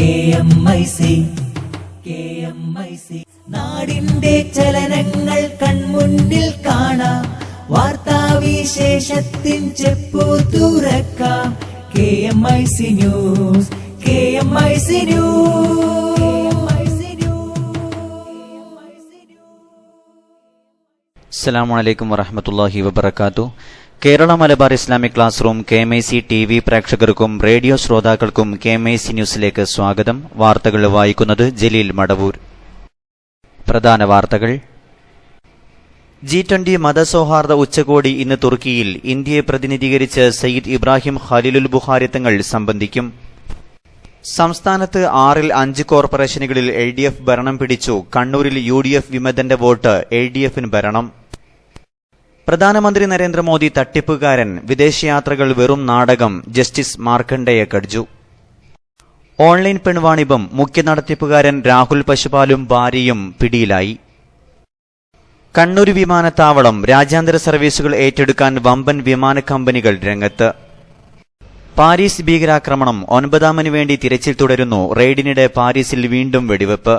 KMIC നാടിന്റെ ചലനങ്ങൾ കൺമുന്നിൽ കാണാം, വാർത്താവിശേഷത്തിൻ ചെപ്പു തുറക്കാം. KMIC news. അസ്സലാമു അലൈക്കും വറഹ്മത്തുള്ളാഹി വബറകാതുഹു. Kerala Malabar Islamic class room KMIC TV പ്രേക്ഷകർക്കും റേഡിയോ ശ്രോതാക്കൾക്കും KMIC ന്യൂസിലേക്ക് സ്വാഗതം. വാർത്തകൾ വായിക്കുന്നത് ജലീൽ മടവൂർ. പ്രധാന വാർത്തകൾ. G20 മതസൗഹാർദ്ദ ഉച്ചകോടി ഇന്ന് തുർക്കിയിൽ. ഇന്ത്യയെ പ്രതിനിധീകരിച്ച് സയ്യിദ് ഇബ്രാഹിം ഖലീലുൽ ബുഖാരി തങ്ങൾ സംബന്ധിക്കും. സംസ്ഥാനത്ത് 6ൽ 5 കോർപ്പറേഷനുകളിൽ LDF ഭരണം പിടിച്ചു. കണ്ണൂരിൽ UDF വിമതന്റെ വോട്ട്, LDFന് ഭരണം. പ്രധാനമന്ത്രി നരേന്ദ്രമോദി തട്ടിപ്പുകാരൻ, വിദേശയാത്രകൾ വെറും നാടകം, ജസ്റ്റിസ് മാർക്കണ്ഡേയ കട്ജു. ഓൺലൈൻ പെൺവാണിഭം, മുഖ്യ നടത്തിപ്പുകാരൻ രാഹുൽ പശുപാലും ഭാര്യയും പിടിയിലായി. കണ്ണൂർ വിമാനത്താവളം, രാജ്യാന്തര സർവീസുകൾ ഏറ്റെടുക്കാൻ വമ്പൻ വിമാന കമ്പനികൾ രംഗത്ത്. പാരീസ് ഭീകരാക്രമണം, 9ാമന് വേണ്ടി തിരച്ചിൽ തുടരുന്നു. റെയ്ഡിനിടെ പാരീസിൽ വീണ്ടും വെടിവെപ്പ്.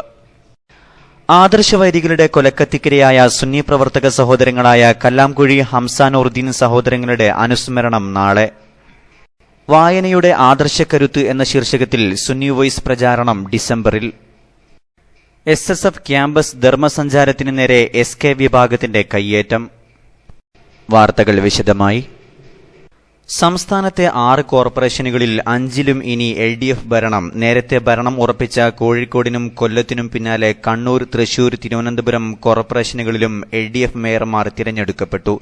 ആദർശവൈരികളുടെ കൊലക്കത്തിക്കിരയായ സുന്നി പ്രവർത്തക സഹോദരങ്ങളായ കല്ലാംകുഴി ഹംസാനൂറുദ്ദീൻ സഹോദരങ്ങളുടെ അനുസ്മരണം നാളെ. വായനയുടെ ആദർശക്കരുത്ത് എന്ന ശീർഷകത്തിൽ സുന്നി വോയ്സ് പ്രചാരണം ഡിസംബറിൽ. SSF ക്യാമ്പസ് ധർമ്മസഞ്ചാരത്തിനു നേരെ SK വിഭാഗത്തിന്റെ കയ്യേറ്റം. വാർത്തകൾ വിശദമായി. സംസ്ഥാനത്തെ 6 കോർപ്പറേഷനുകളിൽ 5ലും ഇനി LDF ഭരണം. നേരത്തെ ഭരണം ഉറപ്പിച്ച കോഴിക്കോടിനും കൊല്ലത്തിനും പിന്നാലെ കണ്ണൂർ, തൃശൂർ, തിരുവനന്തപുരം കോർപ്പറേഷനുകളിലും LDF മേയർമാർ തിരഞ്ഞെടുക്കപ്പെട്ടു.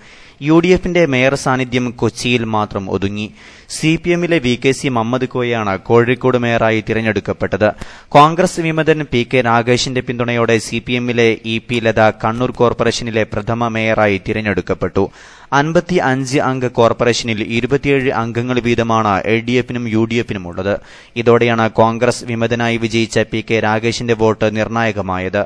UDFന്റെ മേയർ സാന്നിധ്യം കൊച്ചിയിൽ മാത്രം ഒതുങ്ങി. CPMലെ VKC മുഹമ്മദ് കോയയാണ് കോഴിക്കോട് മേയറായി തിരഞ്ഞെടുക്കപ്പെട്ടത്. കോൺഗ്രസ് വിമതൻ PK രാഗേഷിന്റെ പിന്തുണയോടെ CPMലെ EP ലത കണ്ണൂർ കോർപ്പറേഷനിലെ പ്രഥമ മേയറായി തിരഞ്ഞെടുക്കപ്പെട്ടു. 55 അംഗ കോർപ്പറേഷനിൽ 27 അംഗങ്ങൾ വീതമാണ് LDFനും UDFനുമുള്ളത്. ഇതോടെയാണ് കോൺഗ്രസ് വിമതനായി വിജയിച്ച PK രാഗേഷിന്റെ വോട്ട് നിർണായകമായത്.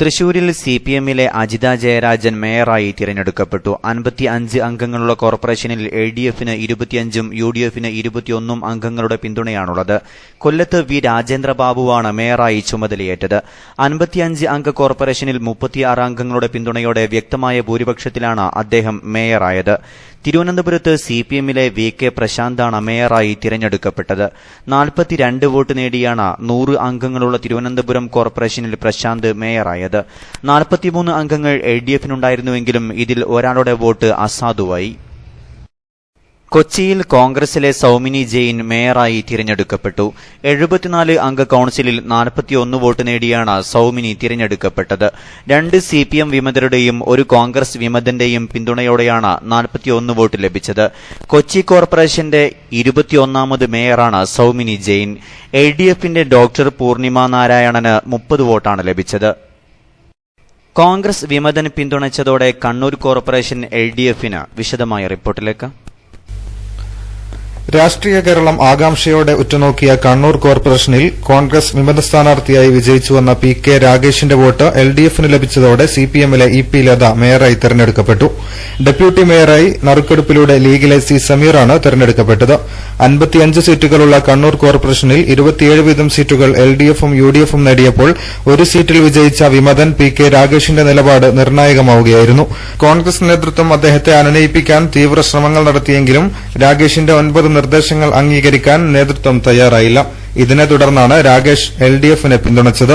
തൃശൂരിൽ CPMലെ അജിത ജയരാജൻ മേയറായി തിരഞ്ഞെടുക്കപ്പെട്ടു. 55 അംഗങ്ങളുള്ള കോർപ്പറേഷനിൽ LDFന് 25ഉം UDFന് 21 അംഗങ്ങളുടെ പിന്തുണയാണുള്ളത്. കൊല്ലത്ത് V രാജേന്ദ്രബാബുവാണ് മേയറായി ചുമതലയേറ്റത്. 55 അംഗ കോർപ്പറേഷനിൽ 36 അംഗങ്ങളുടെ പിന്തുണയോടെ വ്യക്തമായ ഭൂരിപക്ഷത്തിലാണ് അദ്ദേഹം മേയറായത്. തിരുവനന്തപുരത്ത് CPMലെ VK പ്രശാന്താണ് മേയറായി തിരഞ്ഞെടുക്കപ്പെട്ടത്. 42 വോട്ട് നേടിയാണ് 100 അംഗങ്ങളുള്ള തിരുവനന്തപുരം കോർപ്പറേഷനിൽ പ്രശാന്ത് മേയറായത്. 43 അംഗങ്ങൾ LDFനുണ്ടായിരുന്നുവെങ്കിലും ഇതിൽ ഒരാളുടെ വോട്ട് അസാധുവായി. കൊച്ചിയിൽ കോൺഗ്രസിലെ സൌമിനി ജെയിൻ മേയറായി തിരഞ്ഞെടുക്കപ്പെട്ടു. 74 അംഗ കൌൺസിലിൽ 41 വോട്ട് നേടിയാണ് സൌമിനി തിരഞ്ഞെടുക്കപ്പെട്ടത്. 2 CPM വിമതരുടെയും 1 കോൺഗ്രസ് വിമതന്റെയും പിന്തുണയോടെയാണ് 41 വോട്ട് ലഭിച്ചത്. കൊച്ചി കോർപ്പറേഷന്റെ 21ാമത് മേയറാണ് സൌമിനി ജെയിൻ. LDFന്റെ ഡോക്ടർ പൂർണിമ നാരായണന് 30 വോട്ടാണ് ലഭിച്ചത്. കോൺഗ്രസ് വിമതൻ പിന്തുണച്ചതോടെ കണ്ണൂർ കോർപ്പറേഷൻ LDFന്. വിശദമായ റിപ്പോർട്ടിലേക്ക്. രാഷ്ട്രീയ കേരളം ആകാംക്ഷയോടെ ഉറ്റുനോക്കിയ കണ്ണൂർ കോർപ്പറേഷനിൽ കോൺഗ്രസ് വിമത സ്ഥാനാർത്ഥിയായി വിജയിച്ചുവന്ന PK രാഗേഷിന്റെ വോട്ട് LDFന് ലഭിച്ചതോടെ CPMലെ EP ലത മേയറായി തെരഞ്ഞെടുക്കപ്പെട്ടു. ഡെപ്യൂട്ടി മേയറായി നറുക്കെടുപ്പിലൂടെ ലീഗിലെ C സമീറാണ് തെരഞ്ഞെടുക്കപ്പെട്ടത്. 55 സീറ്റുകളുള്ള കണ്ണൂർ കോർപ്പറേഷനിൽ 27 വീതം സീറ്റുകൾ LDFും UDFും നേടിയപ്പോൾ 1 സീറ്റിൽ വിജയിച്ച വിമതൻ PK രാഗേഷിന്റെ നിലപാട് നിർണായകമാവുകയായിരുന്നു. കോൺഗ്രസ് നേതൃത്വം അദ്ദേഹത്തെ അനുനയിപ്പിക്കാൻ തീവ്ര ശ്രമങ്ങൾ നടത്തിയെങ്കിലും രാഗേഷിന്റെ 9 നിർദ്ദേശങ്ങൾ അംഗീകരിക്കാൻ നേതൃത്വം തയ്യാറായില്ല. ഇതിനെ തുടർന്നാണ് രാഗേഷ് LDFനെ പിന്തുണച്ചത്.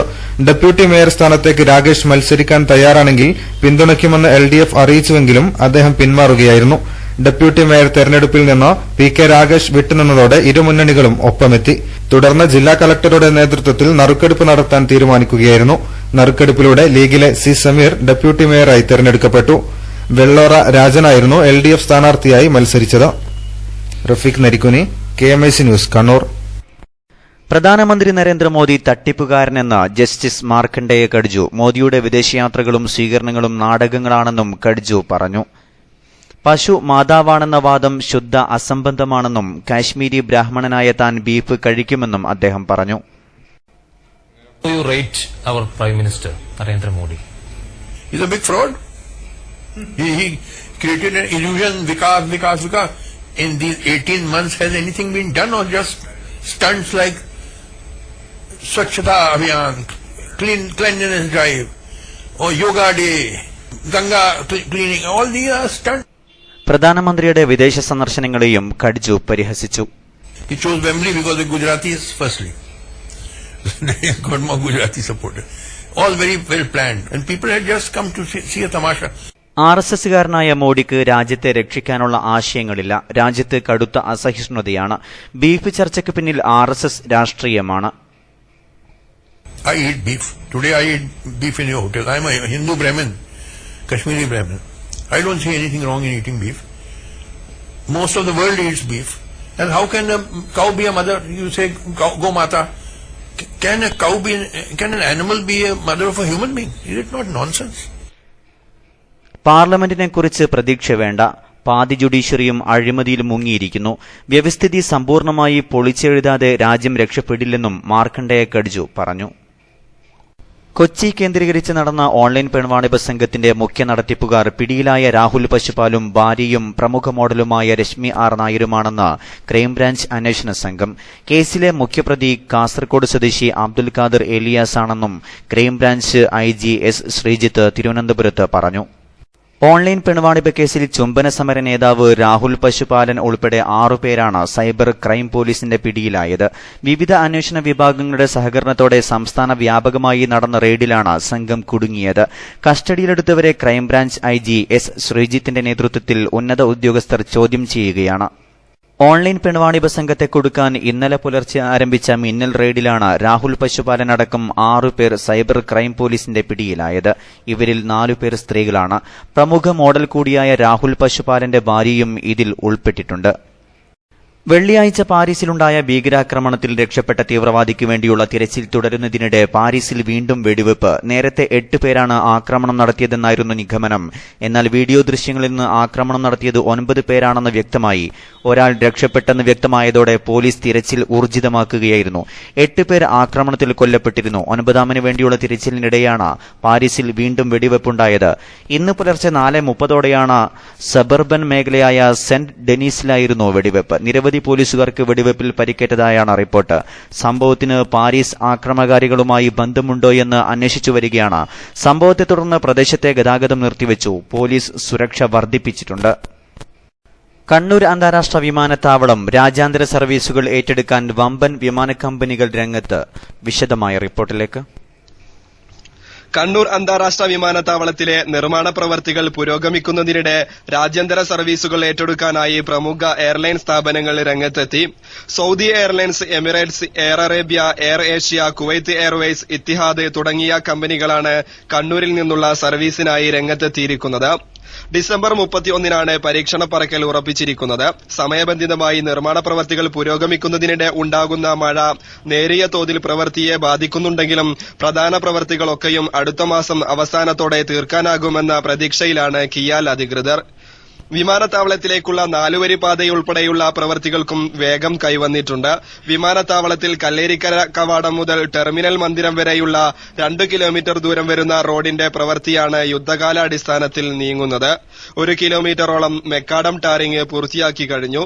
ഡെപ്യൂട്ടി മേയർ സ്ഥാനത്തേക്ക് രാഗേഷ് മത്സരിക്കാൻ തയ്യാറാണെങ്കിൽ പിന്തുണയ്ക്കുമെന്ന് LDF അറിയിച്ചുവെങ്കിലും അദ്ദേഹം പിന്മാറുകയായിരുന്നു. ഡെപ്യൂട്ടി മേയർ തെരഞ്ഞെടുപ്പിൽ നിന്ന് PK രാഗേഷ് വിട്ടുനിന്നതോടെ ഇരുമുന്നണികളും ഒപ്പമെത്തി. തുടർന്ന് ജില്ലാ കളക്ടറുടെ നേതൃത്വത്തിൽ നറുക്കെടുപ്പ് നടത്താൻ തീരുമാനിക്കുകയായിരുന്നു. നറുക്കെടുപ്പിലൂടെ ലീഗിലെ C സമീർ ഡെപ്യൂട്ടി മേയറായി തെരഞ്ഞെടുക്കപ്പെട്ടു. വെള്ളോറ രാജനായിരുന്നു LDF സ്ഥാനാർത്ഥിയായി മത്സരിച്ചത്. Rafeeq Narikkuni, KMIC news, Kannur. പ്രധാനമന്ത്രി നരേന്ദ്രമോദി തട്ടിപ്പുകാരനെന്ന് ജസ്റ്റിസ് മാർക്കണ്ഡേയ കട്ജു. മോദിയുടെ വിദേശയാത്രകളും സ്വീകരണങ്ങളും നാടകങ്ങളാണെന്നും കട്ജു പറഞ്ഞു. പശു മാതാവാണെന്ന വാദം ശുദ്ധ അസംബന്ധമാണെന്നും കാശ്മീരി ബ്രാഹ്മണനായ താൻ ബീഫ് കഴിക്കുമെന്നും അദ്ദേഹം പറഞ്ഞു. You rate our Prime Minister, Narendra Modi? He's a big fraud. He created an illusion, Vikas. In these 18 months, has anything been done or just stunts like Swachhata Abhiyan, cleanliness drive, or Yoga Day, Ganga cleaning, all these are stunts. പ്രധാനമന്ത്രിയുടെ വിദേശ സന്ദർശനങ്ങളെയും കഡ്ജു പരിഹസിച്ചു. He chose Wembley because the Gujaratis, firstly. They got more Gujarati supporters. All very well planned. And people had just come to see a tamasha. RSSകാരനായ മോഡിക്ക് രാജ്യത്തെ രക്ഷിക്കാനുള്ള ആശയങ്ങളില്ല. രാജ്യത്ത് കടുത്ത അസഹിഷ്ണുതയാണ്. Beef ചർച്ചയ്ക്ക് പിന്നിൽ RSS രാഷ്ട്രീയമാണ്. I eat beef. Today I eat beef in your hotel. I am a Hindu Brahmin, Kashmiri Brahmin. I don't see anything wrong in eating beef. Most of the world eats beef. And how can a cow be a mother? You say go mata. Can an animal be a mother of a human being? Is it not nonsense? പാർലമെന്റിനെക്കുറിച്ച് പ്രതീക്ഷ വേണ്ട. പാതി ജുഡീഷ്യറിയും അഴിമതിയിൽ മുങ്ങിയിരിക്കുന്നു. വ്യവസ്ഥിതി സമ്പൂർണമായി പൊളിച്ചെഴുതാതെ രാജ്യം രക്ഷപ്പെടില്ലെന്നും മാർക്കണ്ഡേയ കഡ്ജു പറഞ്ഞു. കൊച്ചി കേന്ദ്രീകരിച്ച് നടന്ന ഓൺലൈൻ പെൺവാണിഭ സംഘത്തിന്റെ മുഖ്യ നടത്തിപ്പുകാർ പിടിയിലായ രാഹുൽ പശുപാലും ഭാര്യയും പ്രമുഖ മോഡലുമായ രശ്മി ആർ നായരുമാണെന്ന് ക്രൈംബ്രാഞ്ച് അന്വേഷണ സംഘം. കേസിലെ മുഖ്യപ്രതി കാസർകോട് സ്വദേശി അബ്ദുൽ ഖാദർ ഏലിയാസാണെന്നും ക്രൈംബ്രാഞ്ച് IG S ശ്രീജിത്ത് തിരുവനന്തപുരത്ത് പറഞ്ഞു. ഓൺലൈൻ പെൺവാണിഭ കേസിൽ ചുംബന സമര നേതാവ് രാഹുൽ പശുപാലൻ ഉൾപ്പെടെ 6 പേരാണ് സൈബർ ക്രൈം പോലീസിന്റെ പിടിയിലായത്. വിവിധ അന്വേഷണ വിഭാഗങ്ങളുടെ സഹകരണത്തോടെ സംസ്ഥാന വ്യാപകമായി നടന്ന റെയ്ഡിലാണ് സംഘം കുടുങ്ങിയത്. കസ്റ്റഡിയിലെടുത്തവരെ ക്രൈംബ്രാഞ്ച് IG S ശ്രീജിത്തിന്റെ നേതൃത്വത്തിൽ ഉന്നത ഉദ്യോഗസ്ഥർ ചോദ്യം ചെയ്യുകയാണ്. ഓൺലൈൻ പെൺവാണിഭ സംഘത്തെ കൊടുക്കാൻ ഇന്നലെ പുലർച്ചെ ആരംഭിച്ച മിന്നൽ റെയ്ഡിലാണ് രാഹുൽ പശുപാലൻ അടക്കം 6 പേർ സൈബർ ക്രൈം പോലീസിന്റെ പിടിയിലായത്. ഇവരിൽ 4 പേർ സ്ത്രീകളാണ്. പ്രമുഖ മോഡൽ കൂടിയായ രാഹുൽ പശുപാലന്റെ ഭാര്യയും ഇതിൽ ഉൾപ്പെട്ടിട്ടുണ്ട്. വെള്ളിയാഴ്ച പാരീസിലുണ്ടായ ഭീകരാക്രമണത്തിൽ രക്ഷപ്പെട്ട തീവ്രവാദിക്ക് വേണ്ടിയുള്ള തിരച്ചിൽ തുടരുന്നതിനിടെ പാരീസിൽ വീണ്ടും വെടിവെപ്പ്. നേരത്തെ 8 പേരാണ് ആക്രമണം നടത്തിയതെന്നായിരുന്നു നിഗമനം. എന്നാൽ വീഡിയോ ദൃശ്യങ്ങളിൽ നിന്ന് ആക്രമണം നടത്തിയത് 9 പേരാണെന്ന് വ്യക്തമായി. ഒരാൾ രക്ഷപ്പെട്ടെന്ന് വ്യക്തമായതോടെ പോലീസ് തിരച്ചിൽ ഊർജിതമാക്കുകയായിരുന്നു. 8 പേർ ആക്രമണത്തിൽ കൊല്ലപ്പെട്ടിരുന്നു. 9ാമന് വേണ്ടിയുള്ള തിരച്ചിലിനിടെയാണ് പാരീസിൽ വീണ്ടും വെടിവെപ്പുണ്ടായത്. ഇന്ന് പുലർച്ചെ 4:30ഓടെയാണ് സബർബൻ മേഖലയായ സെന്റ് ഡെനീസിലായിരുന്നു വെടിവെപ്പ്. നിരവധി പോലീസുകാർക്ക് വെടിവെപ്പിൽ പരിക്കേറ്റതായാണ് റിപ്പോർട്ട്. സംഭവത്തിന് പാരീസ് ആക്രമണകാരികളുമായി ബന്ധമുണ്ടോയെന്ന് അന്വേഷിച്ചു വരികയാണ്. സംഭവത്തെ തുടർന്ന് പ്രദേശത്തെ ഗതാഗതം നിർത്തിവച്ചു. പോലീസ് സുരക്ഷ വർദ്ധിപ്പിച്ചിട്ടുണ്ട്. കണ്ണൂർ അന്താരാഷ്ട്ര വിമാനത്താവളം രാജ്യാന്തര സർവീസുകൾ ഏറ്റെടുക്കാൻ വമ്പൻ വിമാന കമ്പനികൾ രംഗത്ത്. വിശദമായ റിപ്പോർട്ടിലേക്ക്. കണ്ണൂർ അന്താരാഷ്ട്ര വിമാനത്താവളത്തിലെ നിർമ്മാണ പ്രവർത്തികൾ പുരോഗമിക്കുന്നതിനിടെ രാജ്യാന്തര സർവീസുകൾ ഏറ്റെടുക്കാനായി പ്രമുഖ എയർലൈൻ സ്ഥാപനങ്ങൾ രംഗത്തെത്തി. Saudi airlines, Emirates, Air Arabia, Air Asia, Kuwait airways, Etihad തുടങ്ങിയ കമ്പനികളാണ് കണ്ണൂരിൽ നിന്നുള്ള സർവീസിനായി രംഗത്തെത്തിയിരിക്കുന്നത്. ഡിസംബർ 31-നാണ് പരീക്ഷണ പറക്കൽ ഉറപ്പിച്ചിരിക്കുന്നത്. സമയബന്ധിതമായി നിർമ്മാണ പ്രവർത്തികൾ പുരോഗമിക്കുന്നതിനിടെ ഉണ്ടാകുന്ന മഴ നേരിയ തോതിൽ പ്രവൃത്തിയെ ബാധിക്കുന്നുണ്ടെങ്കിലും പ്രധാന പ്രവർത്തികളൊക്കെയും അടുത്ത മാസം അവസാനത്തോടെ തീർക്കാനാകുമെന്ന പ്രതീക്ഷയിലാണ് കിയാൽ അധികൃതർ. വിമാനത്താവളത്തിലേക്കുള്ള 4 പാതയുൾപ്പെടെയുള്ള പ്രവൃത്തികൾക്കും വേഗം കൈവന്നിട്ടുണ്ട്. വിമാനത്താവളത്തിൽ കല്ലേരിക്കര കവാടം മുതൽ ടെർമിനൽ മന്ദിരം വരെയുള്ള 2 കിലോമീറ്റർ ദൂരം വരുന്ന റോഡിന്റെ പ്രവൃത്തിയാണ് യുദ്ധകാലാടിസ്ഥാനത്തിൽ നീങ്ങുന്നത്. 1 കിലോമീറ്ററോളം മെക്കാഡം ടാറിംഗ് പൂർത്തിയാക്കി കഴിഞ്ഞു.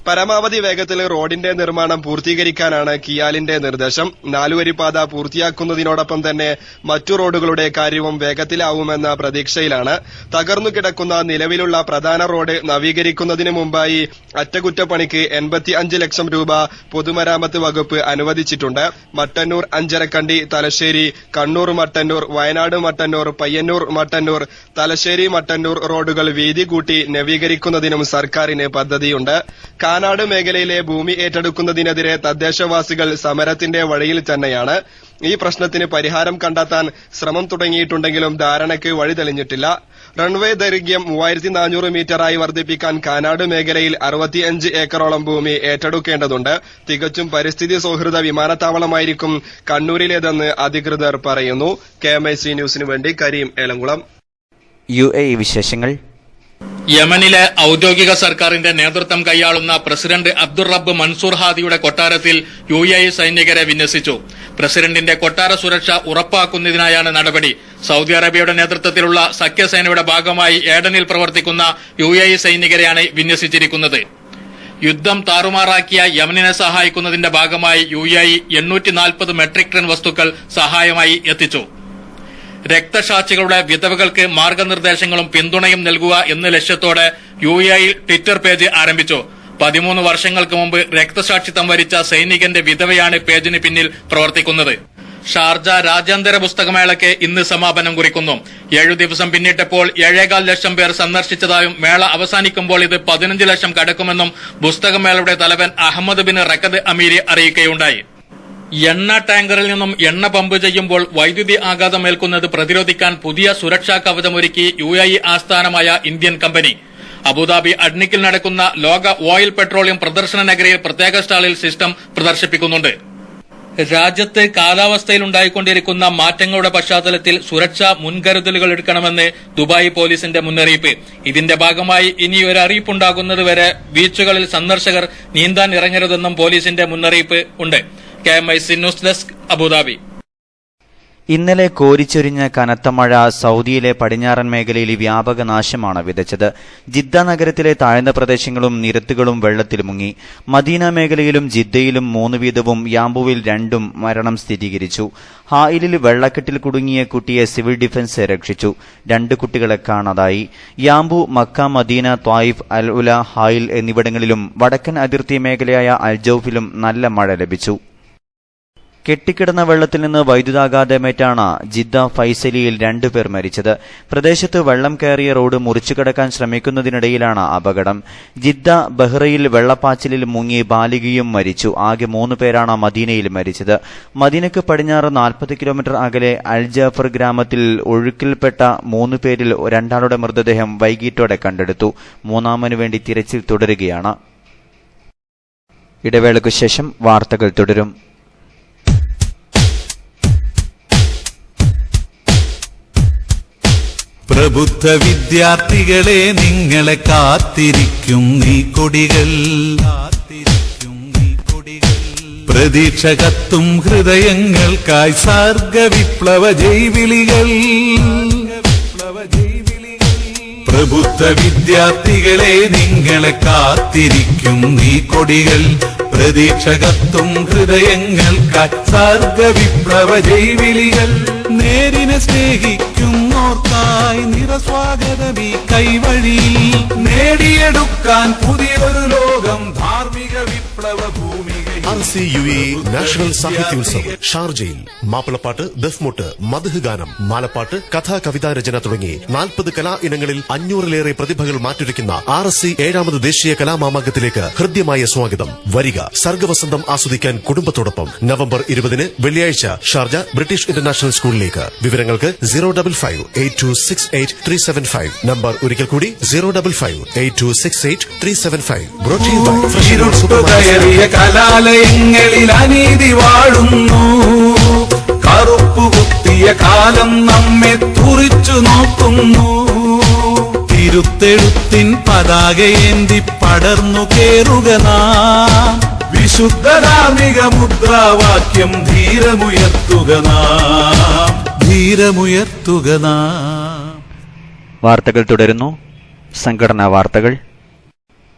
പരമാവധി വേഗത്തിൽ റോഡിന്റെ നിർമ്മാണം പൂർത്തീകരിക്കാനാണ് കിയാലിന്റെ നിർദ്ദേശം. 4 പാത പൂർത്തിയാക്കുന്നതിനോടൊപ്പം തന്നെ മറ്റു റോഡുകളുടെ കാര്യവും വേഗത്തിലാവുമെന്ന പ്രതീക്ഷയിലാണ്. തകർന്നു കിടക്കുന്ന നിലവിലുള്ള പ്രധാന റോഡ് നവീകരിക്കുന്നതിന് മുമ്പായി അറ്റകുറ്റപ്പണിക്ക് 85 ലക്ഷം രൂപ പൊതുമരാമത്ത് വകുപ്പ് അനുവദിച്ചിട്ടുണ്ട്. മട്ടന്നൂർ, അഞ്ചരക്കണ്ടി, തലശ്ശേരി, കണ്ണൂർ മട്ടന്നൂർ, വയനാട് മട്ടന്നൂർ, പയ്യന്നൂർ മട്ടന്നൂർ, തലശ്ശേരി മട്ടന്നൂർ റോഡുകൾ വീതി കൂട്ടി നവീകരിക്കുന്നതിനും സർക്കാരിന് പദ്ധതിയുണ്ട്. കാനാട് മേഖലയിലെ ഭൂമി ഏറ്റെടുക്കുന്നതിനെതിരെ തദ്ദേശവാസികൾ സമരത്തിന്റെ വഴിയിൽ തന്നെയാണ്. ഈ പ്രശ്നത്തിന് പരിഹാരം കണ്ടെത്താൻ ശ്രമം തുടങ്ങിയിട്ടുണ്ടെങ്കിലും ധാരണയ്ക്ക് വഴി തെളിഞ്ഞിട്ടില്ല. റൺവേ ദൈർഘ്യം 3400 മീറ്ററായി വർദ്ധിപ്പിക്കാൻ കാനാട് മേഖലയിൽ 65 ഏക്കറോളം ഭൂമി ഏറ്റെടുക്കേണ്ടതുണ്ട്. തികച്ചും പരിസ്ഥിതി സൌഹൃദ വിമാനത്താവളമായിരിക്കും കണ്ണൂരിലേതെന്ന് അധികൃതർ പറയുന്നു. KMIC ന്യൂസിനു വേണ്ടി കരീം ഏലംകുളം. UAE വിശേഷങ്ങൾ. യമനിലെ ഔദ്യോഗിക സർക്കാരിന്റെ നേതൃത്വം കൈയാളുന്ന പ്രസിഡന്റ് അബ്ദുർ റബ്ബ് മൻസൂർ ഹാദിയുടെ കൊട്ടാരത്തിൽ UAE സൈനികരെ വിന്യസിച്ചു. പ്രസിഡന്റിന്റെ കൊട്ടാര സുരക്ഷ ഉറപ്പാക്കുന്നതിനായാണ് നടപടി. സൌദി അറേബ്യയുടെ നേതൃത്വത്തിലുള്ള സഖ്യസേനയുടെ ഭാഗമായി ഏഡനിൽ പ്രവർത്തിക്കുന്ന UAE സൈനികരെയാണ് വിന്യസിച്ചിരിക്കുന്നത്. യുദ്ധം താറുമാറാക്കിയ യമനിനെ സഹായിക്കുന്നതിന്റെ ഭാഗമായി UAE 840 മെട്രിക് ടൺ വസ്തുക്കൾ സഹായമായി എത്തിച്ചു. രക്തസാക്ഷികളുടെ വിധവകൾക്ക് മാർഗനിർദ്ദേശങ്ങളും പിന്തുണയും നൽകുക എന്ന ലക്ഷ്യത്തോടെ UAE ട്വിറ്റർ പേജ് ആരംഭിച്ചു. 13 വർഷങ്ങൾക്ക് മുമ്പ് രക്തസാക്ഷിത്വം വരിച്ച സൈനികന്റെ വിധവയാണ് പേജിന് പിന്നിൽ പ്രവർത്തിക്കുന്നത്. ഷാർജ രാജ്യാന്തര പുസ്തകമേളയ്ക്ക് ഇന്ന് സമാപനം കുറിക്കുന്നു. 7 ദിവസം പിന്നിട്ടപ്പോൾ 7.25 ലക്ഷം പേർ സന്ദർശിച്ചതായും മേള അവസാനിക്കുമ്പോൾ ഇത് 15 ലക്ഷം കടക്കുമെന്നും പുസ്തകമേളയുടെ തലവൻ അഹമ്മദ് ബിൻ റക്കദ് അമീരി അറിയിക്കുകയുണ്ടായി. എണ്ണ ടാങ്കറിൽ നിന്നും എണ്ണ പമ്പ് ചെയ്യുമ്പോൾ വൈദ്യുതി ആഘാതമേൽക്കുന്നത് പ്രതിരോധിക്കാൻ പുതിയ സുരക്ഷാ കവചമൊരുക്കി UAE ആസ്ഥാനമായ ഇന്ത്യൻ കമ്പനി. അബുദാബി അഡ്നിക്കിൽ നടക്കുന്ന ലോക ഓയിൽ പെട്രോളിയം പ്രദർശന നഗരിയിൽ പ്രത്യേക സ്റ്റാളിൽ സിസ്റ്റം പ്രദർശിപ്പിക്കുന്നുണ്ട്. രാജ്യത്ത് കാലാവസ്ഥയിലുണ്ടായിക്കൊണ്ടിരിക്കുന്ന മാറ്റങ്ങളുടെ പശ്ചാത്തലത്തിൽ സുരക്ഷാ മുൻകരുതലുകൾ എടുക്കണമെന്ന് ദുബായ് പോലീസിന്റെ മുന്നറിയിപ്പ്. ഇതിന്റെ ഭാഗമായി ഇനി ഒരു അറിയിപ്പുണ്ടാകുന്നതുവരെ ബീച്ചുകളിൽ സന്ദർശകർ നീന്താൻ ഇറങ്ങരുതെന്നും പോലീസിന്റെ മുന്നറിയിപ്പ് ഉണ്ട്. KMIC news desk, Abu Dhabi. ഇന്നലെ കോരിച്ചൊരിഞ്ഞ കനത്ത മഴ സൌദിയിലെ പടിഞ്ഞാറൻ മേഖലയിൽ വ്യാപക നാശമാണ് വിതച്ചത്. ജിദ്ദ നഗരത്തിലെ താഴ്ന്ന പ്രദേശങ്ങളും നിരത്തുകളും വെള്ളത്തിൽ മുങ്ങി. മദീന മേഖലയിലും ജിദ്ദയിലും 3 വീതവും യാംബുവിൽ 2 മരണം സ്ഥിരീകരിച്ചു. ഹായിലിൽ വെള്ളക്കെട്ടിൽ കുടുങ്ങിയ കുട്ടിയെ സിവിൽ ഡിഫൻസ് രക്ഷിച്ചു. 2 കുട്ടികളെ കാണാതായി. യാംബു, മക്ക, മദീന, ത്വായിഫ്, അൽ ഉല, ഹായിൽ എന്നിവിടങ്ങളിലും വടക്കൻ അതിർത്തി മേഖലയായ അൽജൌഫിലും നല്ല മഴ ലഭിച്ചു. കെട്ടിക്കിടന്ന വെള്ളത്തിൽ നിന്ന് വൈദ്യുതാഘാതമേറ്റാണ് ജിദ്ദ ഫൈസലിയിൽ 2 പേർ മരിച്ചത്. പ്രദേശത്ത് വെള്ളം കയറിയ റോഡ് മുറിച്ചുകടക്കാൻ ശ്രമിക്കുന്നതിനിടയിലാണ് അപകടം. ജിദ്ദ ബഹ്റയിൽ വെള്ളപ്പാച്ചിലിൽ മുങ്ങി ബാലികയും മരിച്ചു. ആകെ 3 പേരാണ് മദീനയിൽ മരിച്ചത്. മദീനയ്ക്ക് പടിഞ്ഞാറ് 40 കിലോമീറ്റർ അകലെ അൽ ജാഫർ ഗ്രാമത്തിൽ ഒഴുക്കിൽപ്പെട്ട 3 പേരിൽ 2 ആളുടെ മൃതദേഹം വൈകിട്ടോടെ കണ്ടെടുത്തു. 3-മനു വേണ്ടി തിരച്ചിൽ തുടരുകയാണ്. ഇടവേളയ്ക്കു ശേഷം വാർത്തകൾ തുടരും. പ്രബുദ്ധ വിദ്യാർത്ഥികളെ, നിങ്ങളെ കാത്തിരിക്കും ഈ കൊടികൾ, പ്രതീക്ഷ കത്തും ഹൃദയങ്ങൾക്കായി സർഗ വിപ്ലവ ജൈവിളികൾ. പ്രബുദ്ധ വിദ്യാർത്ഥികളെ, നിങ്ങളെ കാത്തിരിക്കും ഈ കൊടികൾ, പ്രതീക്ഷ കത്തും ഹൃദയങ്ങൾക്കായി സർഗ വിപ്ലവ ജൈവിളികൾ. നേരിനെ സ്നേഹിക്കുന്നോർക്കായി നിറസ്വാഗതമീ കൈവഴി, നേടിയെടുക്കാൻ പുതിയൊരു ലോകം, ധാർമ്മിക വിപ്ലവ ഭൂമിക. RCUA നാഷണൽ സാഹിത്യോത്സവം ഷാർജയിൽ മാപ്പിളപ്പാട്ട്, ദഫ്മുട്ട്, മദ്ഹ് ഗാനം, മാലപ്പാട്ട്, കഥാ കവിതാ രചന തുടങ്ങി 40 കലാ ഇനങ്ങളിൽ 500-ലേറെ പ്രതിഭകൾ മാറ്റുരയ്ക്കുന്ന RSC 7ാമത് ദേശീയ കലാമാമാങ്കത്തിലേക്ക് ഹൃദ്യമായ സ്വാഗതം. വരിക, സർഗവസന്തം ആസ്വദിക്കാൻ കുടുംബത്തോടൊപ്പം. നവംബർ 20 വെള്ളിയാഴ്ച ഷാർജ ബ്രിട്ടീഷ് ഇന്റർനാഷണൽ സ്കൂളിലേക്ക്. വിവരങ്ങൾക്ക് 055-8268-375. നമ്പർ ഒരിക്കൽ കൂടി 055-8268-375. കലാലയങ്ങളിൽ അനീതി വാഴുന്നു, കറുപ്പുകുത്തിയ കാലം നമ്മെ തുറിച്ചു നോക്കുന്നു. തിരുത്തെഴുത്തിൻ പതാകയേന്തി പടർന്നു കേറുക നാം, വിശുദ്ധ ധാർമ്മിക മുദ്രാവാക്യം ധീരമുയർത്തുക നാം, ധീരമുയർത്തുക നാം. വാർത്തകൾ തുടരുന്നു. സംഘടനാ വാർത്തകൾ.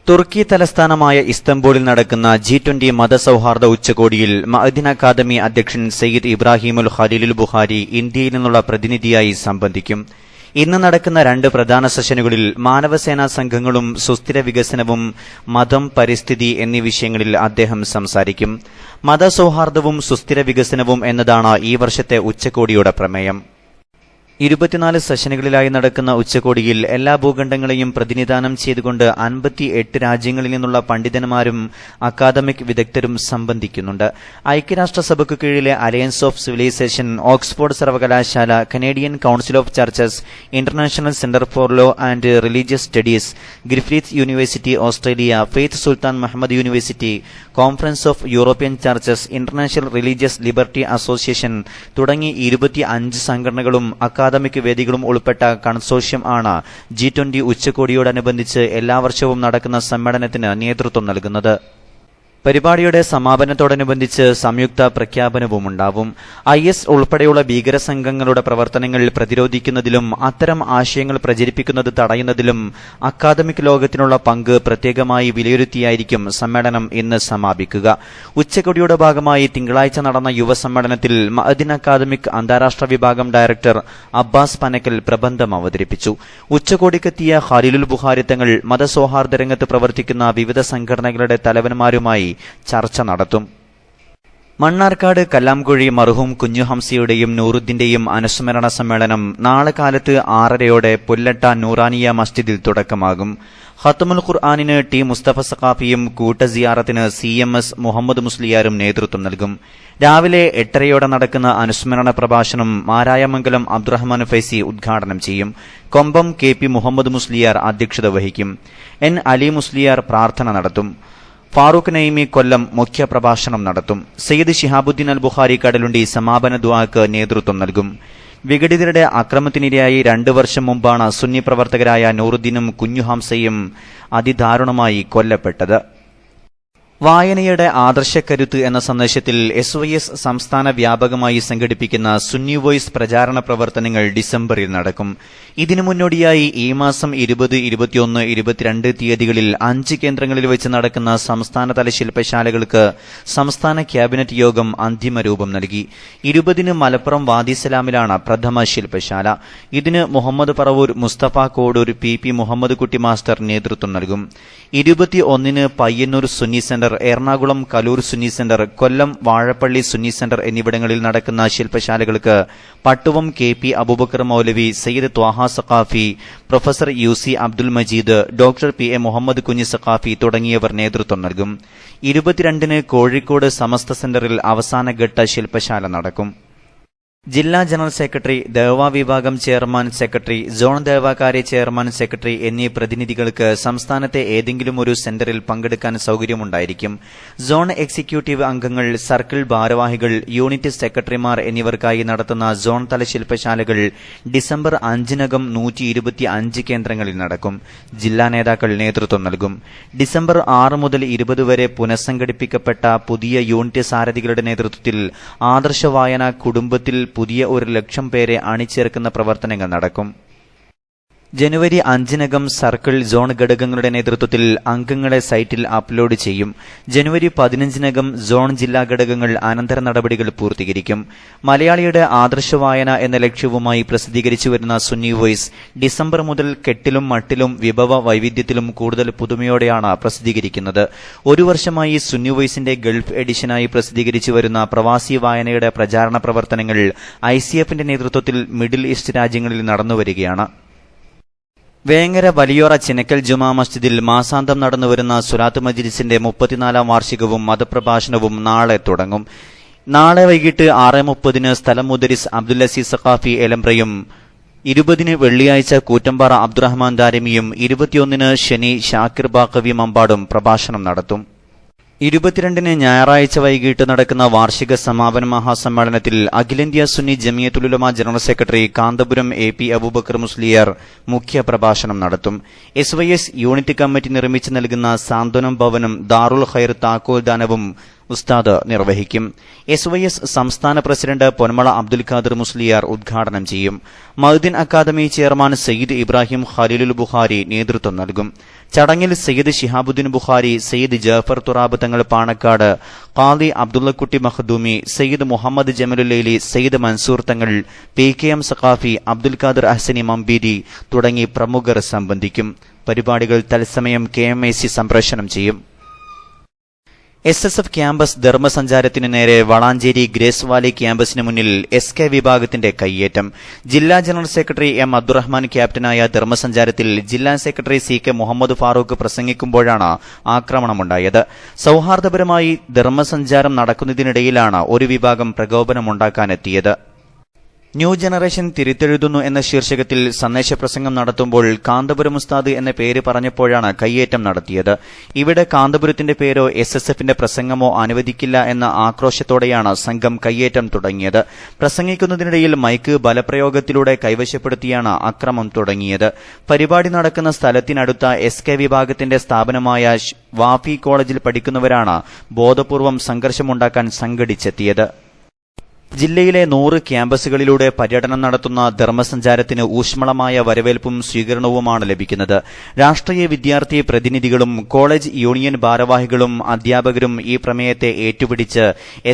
തുർക്കി തലസ്ഥാനമായ ഇസ്തംബൂളിൽ നടക്കുന്ന G20 മതസൌഹാർദ്ദ ഉച്ചകോടിയിൽ മഅദിൻ അക്കാദമി അധ്യക്ഷൻ സയ്യിദ് ഇബ്രാഹിമുൽ ഖലീലുൽ ബുഖാരി ഇന്ത്യയിൽ നിന്നുള്ള പ്രതിനിധിയായി സംബന്ധിക്കും. ഇന്ന് നടക്കുന്ന 2 പ്രധാന സെഷനുകളിൽ മാനവസേനാ സംഘങ്ങളും സുസ്ഥിര വികസനവും മതം, പരിസ്ഥിതി എന്നീ വിഷയങ്ങളിൽ അദ്ദേഹം സംസാരിക്കും. മതസൌഹാർദ്ദവും സുസ്ഥിര വികസനവും എന്നതാണ് ഈ വർഷത്തെ ഉച്ചകോടിയുടെ പ്രമേയം. 24 സെഷനുകളിലായി നടക്കുന്ന ഉച്ചകോടിയിൽ എല്ലാ ഭൂഖണ്ഡങ്ങളെയും പ്രതിനിധാനം ചെയ്തുകൊണ്ട് 58 രാജ്യങ്ങളിൽ നിന്നുള്ള പണ്ഡിതന്മാരും അക്കാദമിക് വിദഗ്ധരും സംബന്ധിക്കുന്നുണ്ട്. ഐക്യരാഷ്ട്രസഭയ്ക്കു കീഴിലെ അലയൻസ് ഓഫ് സിവിലൈസേഷൻ, ഓക്സ്ഫോർഡ് സർവകലാശാല, Canadian council of churches, international centre for law and religious studies, Griffith university Australia, Fatih Sultan Muhammad university, conference of European churches, international religious liberty association തുടങ്ങി 25 സംഘടനകളും academic വേദികളും ഉൾപ്പെട്ട consortium ആണ് G20 ഉച്ചകോടിയോടനുബന്ധിച്ച് എല്ലാ വർഷവും നടക്കുന്ന സമ്മേളനത്തിന് നേതൃത്വം നൽകുന്നത്. പരിപാടിയുടെ സമാപനത്തോടനുബന്ധിച്ച് സംയുക്ത പ്രഖ്യാപനവുമുണ്ടാവും. IS ഉൾപ്പെടെയുള്ള ഭീകരസംഘങ്ങളുടെ പ്രവർത്തനങ്ങൾ പ്രതിരോധിക്കുന്നതിലും അത്തരം ആശയങ്ങൾ പ്രചരിപ്പിക്കുന്നത് തടയുന്നതിലും അക്കാദമിക് ലോകത്തിനുള്ള പങ്ക് പ്രത്യേകമായി വിലയിരുത്തിയായിരിക്കും സമ്മേളനം ഇന്ന് സമാപിക്കുക. ഉച്ചകോടിയുടെ ഭാഗമായി തിങ്കളാഴ്ച നടന്ന യുവസമ്മേളനത്തിൽ മഅദിൻ അക്കാദമിക് അന്താരാഷ്ട്ര വിഭാഗം ഡയറക്ടർ അബ്ബാസ് പനക്കൽ പ്രബന്ധം അവതരിപ്പിച്ചു. ഉച്ചകോടിക്കെത്തിയ ഖലീലുൽ ബുഖാരി തങ്ങൾ മതസൗഹാർദ്ദ രംഗത്ത് പ്രവർത്തിക്കുന്ന വിവിധ സംഘടനകളുടെ തലവന്മാരുമായി ചർച്ച നടത്തും. മണ്ണാർക്കാട് കല്ലാംകുഴി മർഹൂം കുഞ്ഞുഹംസയുടെയും നൂറുദ്ദീന്റെയും അനുസ്മരണ സമ്മേളനം നാളെ കാലത്ത് 6:30 പുല്ലട്ട നൂറാനിയ മസ്ജിദിൽ തുടക്കമാകും. ഖത്മുൽ ഖുർആനിന് ടി മുസ്തഫ സഖാഫിയും കൂട്ടസിയാറത്തിന് CMS മുഹമ്മദ് മുസ്ലിയാരും നേതൃത്വം നൽകും. രാവിലെ 8:30 നടക്കുന്ന അനുസ്മരണ പ്രഭാഷണം മാരായമംഗലം അബ്ദുറഹ്മാൻ ഫൈസി ഉദ്ഘാടനം ചെയ്യും. കൊമ്പം KP മുഹമ്മദ് മുസ്ലിയാർ അധ്യക്ഷത വഹിക്കും. N അലി മുസ്ലിയാർ പ്രാർത്ഥന നടത്തും. ഫാറൂഖ് നൈമി കൊല്ലം മുഖ്യപ്രഭാഷണം നടത്തും. സയ്യിദ് ശിഹാബുദ്ദീൻ അൽ ബുഖാരി കടലുണ്ടി സമാപന ദുആക്ക് നേതൃത്വം നൽകും. വിഘടിതരുടെ അക്രമത്തിനിരയായി 2 വർഷം മുമ്പാണ് സുന്നി പ്രവർത്തകരായ നൂറുദ്ദീനും കുഞ്ഞുഹംസയും അതിദാരുണമായി കൊല്ലപ്പെട്ടത്. വായനയുടെ ആദർശക്കരുത്ത് എന്ന സന്ദേശത്തിൽ SYS സംസ്ഥാന വ്യാപകമായി സംഘടിപ്പിക്കുന്ന സുന്നി വോയ്സ് പ്രചാരണ പ്രവർത്തനങ്ങൾ ഡിസംബറിൽ നടക്കും. ഇതിനു മുന്നോടിയായി ഈ മാസം 20, 21, 22 തീയതികളിൽ 5 കേന്ദ്രങ്ങളിൽ വെച്ച് നടക്കുന്ന സംസ്ഥാനതല ശില്പശാലകൾക്ക് സംസ്ഥാന ക്യാബിനറ്റ് യോഗം അന്തിമരൂപം നൽകി. 20-ന് മലപ്പുറം വാദിസലാമിലാണ് പ്രഥമ ശില്പശാല. ഇതിന് മുഹമ്മദ് പറവൂർ, മുസ്തഫ കോടൂർ, PP മുഹമ്മദ് കുട്ടി മാസ്റ്റർ നേതൃത്വം നൽകും. 21-ന് Payyanur Sunni centre, Ernakulam Kaloor Sunni centre, Kollam Vazhappally Sunni centre എന്നിവിടങ്ങളിൽ നടക്കുന്ന ശില്പശാലകൾക്ക് Pattuvam KP Abubakar Moulavi, Sayyid Thaha Saqafi, professor UC Abdul Majeed, doctor PA Muhammad Kunhi Saqafi തുടങ്ങിയവർ നേതൃത്വം നൽകും. 22-ന് കോഴിക്കോട് സമസ്ത സെന്ററിൽ അവസാനഘട്ട ശില്പശാല നടക്കും. ജില്ലാ ജനറൽ സെക്രട്ടറി, ദേവാ വിഭാഗം ചെയർമാൻ സെക്രട്ടറി, സോൺ ദേവാകാര്യ ചെയർമാൻ സെക്രട്ടറി എന്നീ പ്രതിനിധികൾക്ക് സംസ്ഥാനത്തെ ഏതെങ്കിലും ഒരു സെന്ററിൽ പങ്കെടുക്കാൻ സൌകര്യമുണ്ടായിരിക്കും. സോൺ എക്സിക്യൂട്ടീവ് അംഗങ്ങൾ, സർക്കിൾ ഭാരവാഹികൾ, യൂണിറ്റ് സെക്രട്ടറിമാർ എന്നിവർക്കായി നടത്തുന്ന സോൺ തല ശില്പശാലകൾ ഡിസംബർ 5-നകം 125 കേന്ദ്രങ്ങളിൽ നടക്കും. ജില്ലാ നേതാക്കൾ നേതൃത്വം നൽകും. ഡിസംബർ 6 മുതൽ 20 വരെ പുനഃസംഘടിപ്പിക്കപ്പെട്ട പുതിയ യൂണിറ്റ് സാരഥികളുടെ നേതൃത്വത്തിൽ ആദർശ വായന കുടുംബത്തിൽ പുതിയ 1,00,000 പേരെ അണിചേർക്കുന്ന പ്രവർത്തനങ്ങൾ നടക്കും. ജനുവരി 5-നകം സർക്കിൾ, സോൺ ഘടകങ്ങളുടെ നേതൃത്വത്തിൽ അംഗങ്ങളെ സൈറ്റിൽ അപ്ലോഡ് ചെയ്യും. ജനുവരി 15-നകം സോൺ ജില്ലാ ഘടകങ്ങൾ അനന്തര നടപടികൾ പൂർത്തീകരിക്കും. മലയാളിയുടെ ആദർശ വായന എന്ന ലക്ഷ്യവുമായി പ്രസിദ്ധീകരിച്ചു വരുന്ന സുന്നി വോയ്സ് ഡിസംബർ മുതൽ കെട്ടിലും മട്ടിലും വിഭവ വൈവിധ്യത്തിലും കൂടുതൽ പുതുമയോടെയാണ് പ്രസിദ്ധീകരിക്കുന്നത്. 1 വർഷമായി സുന്നി വോയ്സിന്റെ ഗൾഫ് എഡിഷനായി പ്രസിദ്ധീകരിച്ചു വരുന്ന പ്രവാസി വായനയുടെ പ്രചാരണ പ്രവർത്തനങ്ങൾ ICF-ന്റെ നേതൃത്വത്തിൽ മിഡിൽ ഈസ്റ്റ് രാജ്യങ്ങളിൽ നടന്നുവരികയാണ്. വേങ്ങര വലിയോറ ചിനക്കൽ ജുമാ മസ്ജിദിൽ മാസാന്തം നടന്നുവരുന്ന സ്വലാത്ത് മജ്ലിസിന്റെ 34-ാം വാർഷികവും മതപ്രഭാഷണവും നാളെ തുടങ്ങും. നാളെ വൈകിട്ട് 6:30-ന് സ്ഥലം മുദരിസ് അബ്ദുൽ അസീസ് സഖാഫി എലംബ്രയും, 20-ന് വെള്ളിയാഴ്ച കൂറ്റമ്പാറ അബ്ദുറഹ്മാൻ ദാരിമിയും, 21-ന് ശനി ഷാക്കിർ ബാഖവി മമ്പാടും പ്രഭാഷണം നടത്തും. 22-ന് ഞായറാഴ്ച വൈകിട്ട് നടക്കുന്ന വാർഷിക സമാപന മഹാസമ്മേളനത്തിൽ അഖിലേന്ത്യാ Sunni Jamiyyathul Ulama general secretary Kanthapuram AP Abubakar Musliyar മുഖ്യ പ്രഭാഷണം നടത്തും. SYS യൂണിറ്റ് കമ്മിറ്റി നിർമ്മിച്ചു നൽകുന്ന സാന്ത്വനം ഭവനും ദാറുൽ ഖൈർ താക്കോൽ ദാനവും ഉസ്താദ് നിർവഹിക്കും. SYS സംസ്ഥാന പ്രസിഡന്റ് പൊന്മള അബ്ദുൽ ഖാദർ മുസ്ലിയാർ ഉദ്ഘാടനം ചെയ്യും. മഅദിൻ അക്കാദമി ചെയർമാൻ സയ്യിദ് ഇബ്രാഹിം ഖലീലുൽ ബുഖാരി നേതൃത്വം നൽകും. ചടങ്ങിൽ സയ്യിദ് ശിഹാബുദ്ദീൻ ബുഖാരി, സയ്യിദ് ജാഫർ തുറാബ് തങ്ങൾ പാണക്കാട്, ഖാദി അബ്ദുള്ളക്കുട്ടി മഖ്ദൂമി, സയ്യിദ് മുഹമ്മദ് ജമലുല്ലൈലി, സയ്യിദ് മൻസൂർ തങ്ങൾ, PKM സഖാഫി, അബ്ദുൽ ഖാദർ അഹ്സനി മമ്പീരി തുടങ്ങി പ്രമുഖർ സംബന്ധിക്കും. പരിപാടികൾ തത്സമയം KMIC സംപ്രേഷണം ചെയ്യും. SSF ക്യാമ്പസ് ധർമ്മസഞ്ചാരത്തിനു നേരെ വളാഞ്ചേരി ഗ്രേസ് വാലി ക്യാമ്പസിന് മുന്നിൽ SK വിഭാഗത്തിന്റെ കയ്യേറ്റം. ജില്ലാ ജനറൽ സെക്രട്ടറി M അബ്ദുറഹ്മാൻ ക്യാപ്റ്റനായ ധർമ്മസഞ്ചാരത്തിൽ ജില്ലാ സെക്രട്ടറി CK മുഹമ്മദ് ഫാറൂഖ് പ്രസംഗിക്കുമ്പോഴാണ് ആക്രമണമുണ്ടായത്. സൌഹാർദ്ദപരമായി ധർമ്മസഞ്ചാരം നടക്കുന്നതിനിടയിലാണ് ഒരു വിഭാഗം പ്രകോപനമുണ്ടാക്കാനെത്തിയത്. ന്യൂ ജനറേഷൻ തിരുത്തെഴുതുന്നു എന്ന ശീർഷകത്തിൽ സന്ദേശപ്രസംഗം നടത്തുമ്പോൾ കാന്തപുരം ഉസ്താദ് എന്ന പേര് പറഞ്ഞപ്പോഴാണ് കയ്യേറ്റം നടത്തിയത്. ഇവിടെ കാന്തപുരത്തിന്റെ പേരോ SSFന്റെ പ്രസംഗമോ അനുവദിക്കില്ല എന്ന ആക്രോശത്തോടെയാണ് സംഘം കയ്യേറ്റം തുടങ്ങിയത്. പ്രസംഗിക്കുന്നതിനിടയിൽ മൈക്ക് ബലപ്രയോഗത്തിലൂടെ കൈവശപ്പെടുത്തിയാണ് അക്രമം തുടങ്ങിയത്. പരിപാടി നടക്കുന്ന സ്ഥലത്തിനടുത്ത SK വിഭാഗത്തിന്റെ സ്ഥാപനമായ വാഫി കോളേജിൽ പഠിക്കുന്നവരാണ് ബോധപൂർവം സംഘർഷമുണ്ടാക്കാൻ സംഘടിച്ചെത്തിയത്. ജില്ലയിലെ 100 ക്യാമ്പസുകളിലൂടെ പര്യടനം നടത്തുന്ന ധർമ്മസഞ്ചാരത്തിന് ഊഷ്മളമായ വരവേൽപ്പും സ്വീകരണവുമാണ് ലഭിക്കുന്നത്. രാഷ്ട്രീയ വിദ്യാർത്ഥി പ്രതിനിധികളും കോളേജ് യൂണിയൻ ഭാരവാഹികളും അധ്യാപകരും ഈ പ്രമേയത്തെ ഏറ്റുപിടിച്ച്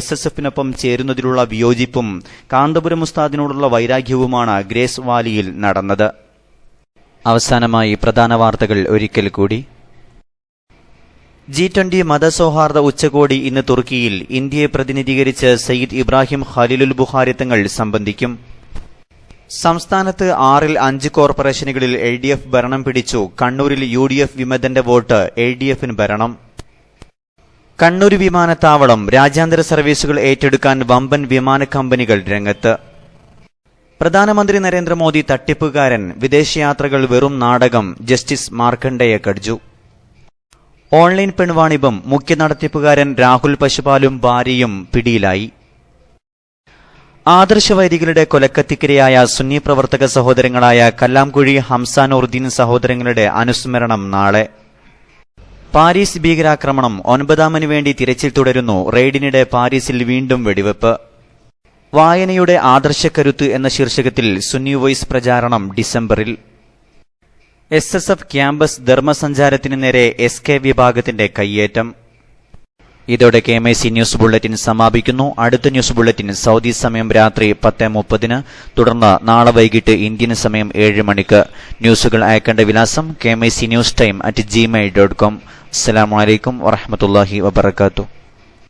SSFനൊപ്പം ചേരുന്നതിലുള്ള വിയോജിപ്പും കാന്തപുരം ഉസ്താദിനോടുള്ള വൈരാഗ്യവുമാണ് ഗ്രേസ് വാലിയിൽ നടന്നത്. അവസാനമായി പ്രധാന വാർത്തകൾ ഒരിക്കൽ കൂടി. G20 മതസൗഹാർദ്ദ ഉച്ചകോടി ഇന്ന് തുർക്കിയിൽ. ഇന്ത്യയെ പ്രതിനിധീകരിച്ച് സയ്യിദ് ഇബ്രാഹിം ഖലീലുൽ ബുഖാരി തങ്ങൾ സംബന്ധിക്കും. സംസ്ഥാനത്ത് 6ൽ 5 കോർപ്പറേഷനുകളിൽ LDF ഭരണം പിടിച്ചു. കണ്ണൂരിൽ UDF വിമതന്റെ വോട്ട്, LDFന് ഭരണം. കണ്ണൂർ വിമാനത്താവളം രാജ്യാന്തര സർവീസുകൾ ഏറ്റെടുക്കാൻ വമ്പൻ വിമാന കമ്പനികൾ രംഗത്ത്. പ്രധാനമന്ത്രി നരേന്ദ്രമോദി തട്ടിപ്പുകാരൻ, വിദേശയാത്രകൾ വെറും നാടകം, ജസ്റ്റിസ് മാർക്കണ്ഡേയ കട്ജു. ഓൺലൈൻ പെൺവാണിഭം, മുഖ്യ നടത്തിപ്പുകാരൻ രാഹുൽ പശുപാലും ഭാര്യയും പിടിയിലായി. ആദർശവൈദികളുടെ കൊലക്കത്തിക്കിരയായ സുന്നി പ്രവർത്തക സഹോദരങ്ങളായ കല്ലാംകുഴി ഹംസാനൂർദ്ദീൻ സഹോദരങ്ങളുടെ അനുസ്മരണം നാളെ. പാരീസ് ഭീകരാക്രമണം, 9ാമന് വേണ്ടി തിരച്ചിൽ തുടരുന്നു. റെയ്ഡിനിടെ പാരീസിൽ വീണ്ടും വെടിവെപ്പ്. വായനയുടെ ആദർശക്കരുത്ത് എന്ന ശീർഷകത്തിൽ സുന്നി വോയ്സ് പ്രചാരണം ഡിസംബറിൽ. SSF ക്യാമ്പസ് ധർമ്മസഞ്ചാരത്തിനു നേരെ SK വിഭാഗത്തിന്റെ കയ്യേറ്റം. ഇതോടെ KMIC ന്യൂസ് ബുള്ളറ്റിൻ സമാപിക്കുന്നു. അടുത്ത ന്യൂസ് ബുള്ളറ്റിൻ സൗദി സമയം രാത്രി 10:30, തുടർന്ന് നാളെ വൈകിട്ട് ഇന്ത്യൻ സമയം 7 മണിക്ക്. ന്യൂസുകൾ അയക്കേണ്ട വിലാസം KMIC News Time @gmail.com. അസ്സലാമു അലൈക്കും വറഹ്മത്തുള്ളാഹി വബറകാതുഹു.